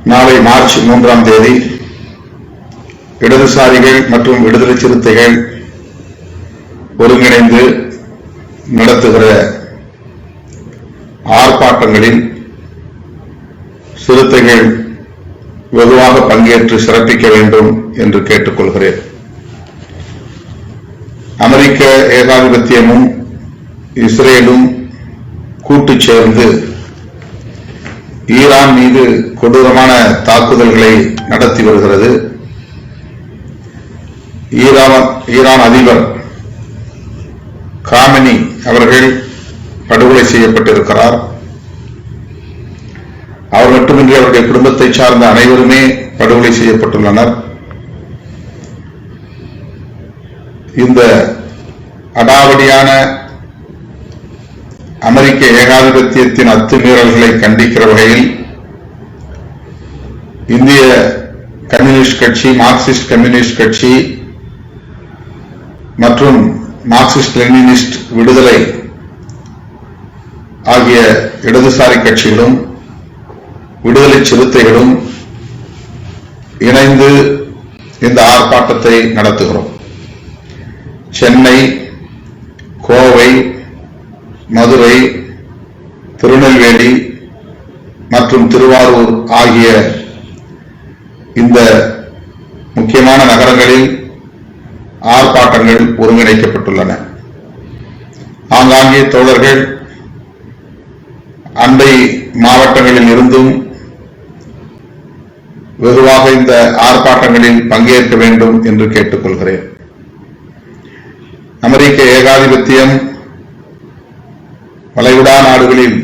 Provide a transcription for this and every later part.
நாளை மார்ச் 3ஆம் தேதி இடதுசாரிகள் மற்றும் விடுதலை சிறுத்தைகள் ஒருங்கிணைந்து நடத்துகிற ஆர்ப்பாட்டங்களில் சிறுத்தைகள் வெகுவாக பங்கேற்று சிறப்பிக்க வேண்டும் என்று கேட்டுக்கொள்கிறேன். அமெரிக்க ஏகாதிபத்தியமும் இஸ்ரேலும் கூட்டு சேர்ந்து ஈரான் மீது கொடூரமான தாக்குதல்களை நடத்தி வருகிறது. ஈரான் அதிபர் காமெனி அவர்கள் படுகொலை செய்யப்பட்டிருக்கிறார். அவர் மட்டுமின்றி அவருடைய குடும்பத்தை சார்ந்த அனைவருமே படுகொலை செய்யப்பட்டுள்ளனர். இந்த அடாவடியான அமெரிக்க ஏகாதிபத்தியத்தின் அத்துமீறல்களை கண்டிக்கிற வகையில் இந்திய கம்யூனிஸ்ட் கட்சி, மார்க்சிஸ்ட் கம்யூனிஸ்ட் கட்சி மற்றும் மார்க்சிஸ்ட் லெனினிஸ்ட் விடுதலை ஆகிய இடதுசாரி கட்சிகளும் விடுதலை சிறுத்தைகளும் இணைந்து இந்த ஆர்ப்பாட்டத்தை நடத்துகிறோம். சென்னை, கோவை, மதுரை, திருநெல்வேலி மற்றும் திருவாரூர் ஆகிய இந்த முக்கியமான நகரங்களில் ஆர்ப்பாட்டங்கள் ஒருங்கிணைக்கப்பட்டுள்ளன. ஆங்காங்கே தோழர்கள் அண்டை மாவட்டங்களில் இருந்தும் வெகுவாக இந்த ஆர்ப்பாட்டங்களில் பங்கேற்க வேண்டும் என்று கேட்டுக்கொள்கிறேன். அமெரிக்க ஏகாதிபத்தியம் வளைகுடா நாடுகளில்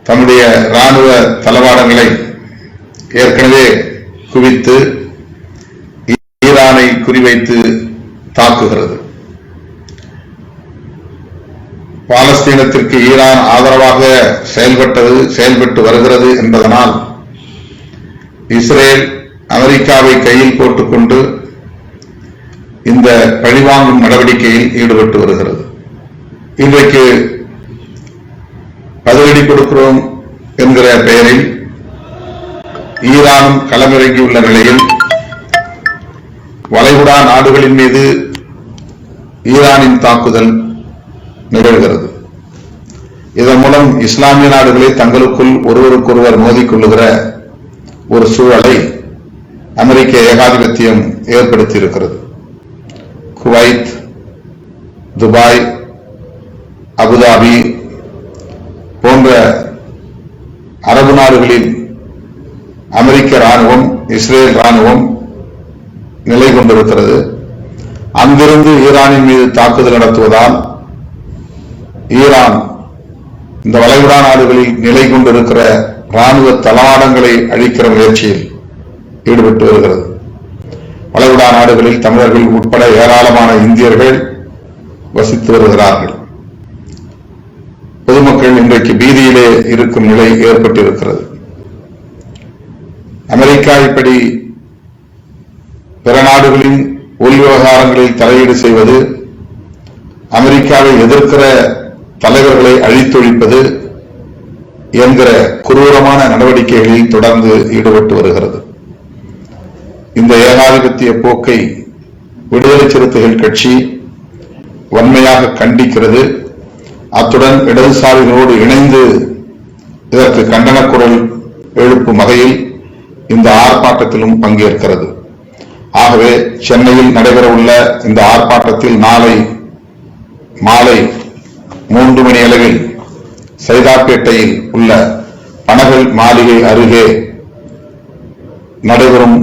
தன்னுடைய ராணுவ தளவாடங்களை ஏற்கனவே குவித்து ஈரானை குறிவைத்து தாக்குகிறது. பாலஸ்தீனத்திற்கு ஈரான் ஆதரவாக செயல்பட்டு வருகிறது என்பதனால் இஸ்ரேல் அமெரிக்காவை கையில் போட்டுக்கொண்டு இந்த பழிவாங்கும் நடவடிக்கையில் ஈடுபட்டு வருகிறது. இன்றைக்கு பதிலடி கொடுக்கிறோம் என்கிற பெயரில் ஈரானும் களமிறங்கியுள்ள நிலையில் வளைகுடா நாடுகளின் மீது ஈரானின் தாக்குதல் நிகழ்கிறது. இதன் மூலம் இஸ்லாமிய நாடுகளை தங்களுக்குள் ஒருவருக்கொருவர் மோதிக்கொள்ளுகிற ஒரு சூழலை அமெரிக்க ஏகாதிபத்தியம் ஏற்படுத்தியிருக்கிறது. குவைத், துபாய், அபுதாபி போன்ற அரபு நாடுகளில் அமெரிக்க ராணுவம், இஸ்ரேல் ராணுவம் நிலை கொண்டிருக்கிறது. அங்கிருந்து ஈரானின் மீது தாக்குதல் நடத்துவதால் ஈரான் இந்த வளைகுடா நாடுகளில் நிலை கொண்டிருக்கிற ராணுவ தளவாடங்களை அழிக்கிற முயற்சியில் ஈடுபட்டு வருகிறது. வளைகுடா நாடுகளில் தமிழர்கள் உட்பட ஏராளமான இந்தியர்கள் வசித்து வருகிறார்கள். பொதுமக்கள் இன்றைக்கு பீதியிலே இருக்கும் நிலை ஏற்பட்டிருக்கிறது. அமெரிக்கா இப்படி பிற நாடுகளின் உள் விவகாரங்களில் தலையீடு செய்வது, அமெரிக்காவை எதிர்க்கிற தலைவர்களை அழித்தொழிப்பது என்கிற குரூரமான நடவடிக்கைகளில் தொடர்ந்து ஈடுபட்டு வருகிறது. இந்த ஏகாதிபத்திய போக்கை விடுதலை சிறுத்தைகள் கட்சி வன்மையாக கண்டிக்கிறது. அத்துடன் இடதுசாரிகளோடு இணைந்து இதற்கு கண்டன குரல் எழுப்பும் வகையில் இந்த ஆர்ப்பாட்டத்திலும் பங்கேற்கிறது. ஆகவே சென்னையில் நடைபெறவுள்ள இந்த ஆர்ப்பாட்டத்தில் நாளை மாலை 3 மணி அளவில் சைதாப்பேட்டையில் உள்ள பனகல் மாளிகை அருகே நடைபெறும்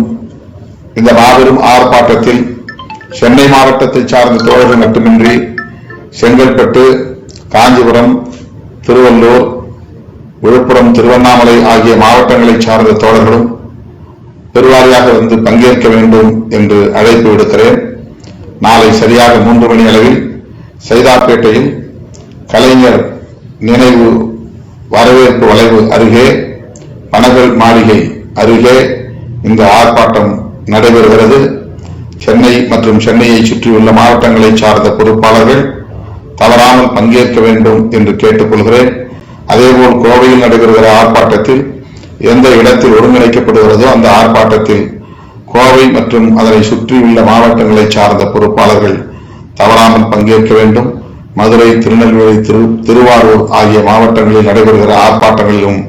இந்த மாபெரும் ஆர்ப்பாட்டத்தில் சென்னை மாவட்டத்தை சார்ந்த தோழர்கள் மட்டுமின்றி செங்கல்பட்டு, காஞ்சிபுரம், திருவள்ளூர், விழுப்புரம், திருவண்ணாமலை ஆகிய மாவட்டங்களை சார்ந்த தோழர்களும் பெருவாரியாக வந்து பங்கேற்க வேண்டும் என்று அழைப்பு விடுக்கிறேன். நாளை சரியாக 3 மணி அளவில் சைதாப்பேட்டையில் கலைஞர் நினைவு வரவேற்பு வளைவு அருகே பனகல் மாளிகை அருகே இந்த ஆர்ப்பாட்டம் நடைபெறுகிறது. சென்னை மற்றும் சென்னையை சுற்றியுள்ள மாவட்டங்களை சார்ந்த பொறுப்பாளர்கள் தவறாமல் பங்கேற்க வேண்டும் என்று கேட்டுக்கொள்கிறேன். அதேபோல் கோவையில் நடைபெறுகிற ஆர்ப்பாட்டத்தில் எந்த இடத்தில் ஒருங்கிணைக்கப்படுகிறதோ அந்த ஆர்ப்பாட்டத்தில் கோவை மற்றும் அதனை சுற்றியுள்ள மாவட்டங்களை சார்ந்த பொறுப்பாளர்கள் தவறாமல் பங்கேற்க வேண்டும். மதுரை, திருநெல்வேலி, திருவாரூர் ஆகிய மாவட்டங்களில் நடைபெறுகிற ஆர்ப்பாட்டங்களிலும்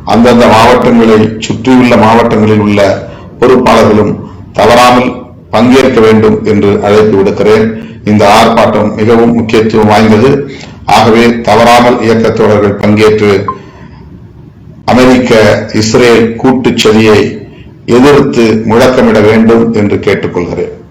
அந்தந்த மாவட்டங்களை சுற்றியுள்ள மாவட்டங்களில் உள்ள பொறுப்பாளர்களும் தவறாமல் பங்கேற்க வேண்டும் என்று அழைப்பு விடுக்கிறேன். இந்த ஆர்ப்பாட்டம் மிகவும் முக்கியத்துவம் வாய்ந்தது. ஆகவே தவறாமல் இயக்கத் தோழர்கள் பங்கேற்று அமெரிக்க இஸ்ரேல் கூட்டுச் சதியை எதிர்த்து முழக்கமிட வேண்டும் என்று கேட்டுக்கொள்கிறேன்.